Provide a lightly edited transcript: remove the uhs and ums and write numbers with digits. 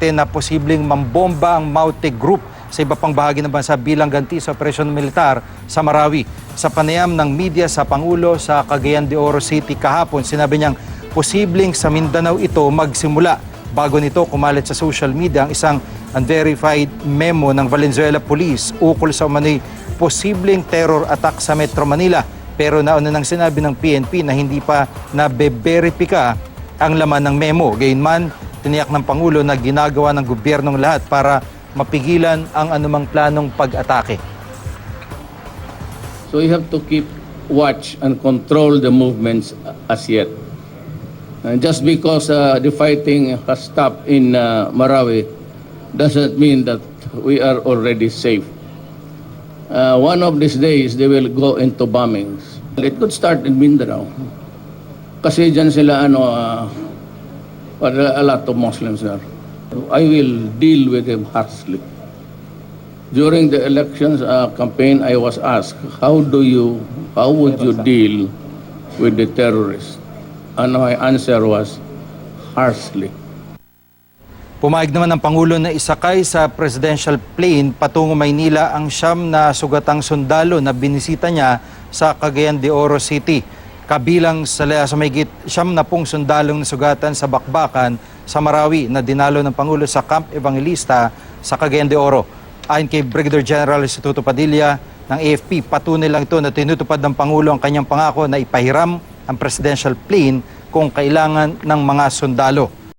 Duterte na posibleng mambomba ang Maute Group sa iba pang bahagi ng bansa bilang ganti sa operasyon militar sa Marawi. Sa panayam ng media sa Pangulo sa Cagayan de Oro City kahapon, sinabi niyang posibleng sa Mindanao ito magsimula. Bago nito, kumalat sa social media ang isang unverified memo ng Valenzuela Police ukol sa umano'y posibleng terror attack sa Metro Manila. Pero nauna nang sinabi ng PNP na hindi pa nabe-verifika ang laman ng memo. Gayunman, tiniyak ng Pangulo na ginagawa ng gobyernong lahat para mapigilan ang anumang planong pag-atake. So we have to keep watch and control the movements as yet. And just because the fighting has stopped in Marawi doesn't mean that we are already safe. One of these days, they will go into bombings. It could start in Mindanao. Kasi dyan sila, a lot of Muslims there. I will deal with them harshly. During the elections campaign, I was asked, how would you deal with the terrorists? And my answer was, harshly. Pumayag naman ng Pangulo na isakay sa presidential plane patungo Maynila ang siyam na sugatang sundalo na binisita niya sa Cagayan de Oro City. Kabilang sa mahigit 70 sundalong nasugatan sa bakbakan sa Marawi na dinalo ng Pangulo sa Camp Evangelista sa Cagayan de Oro. Ayon kay Brigadier General Instituto Padilla ng AFP, patunay lang ito na tinutupad ng Pangulo ang kanyang pangako na ipahiram ang presidential plane kung kailangan ng mga sundalo.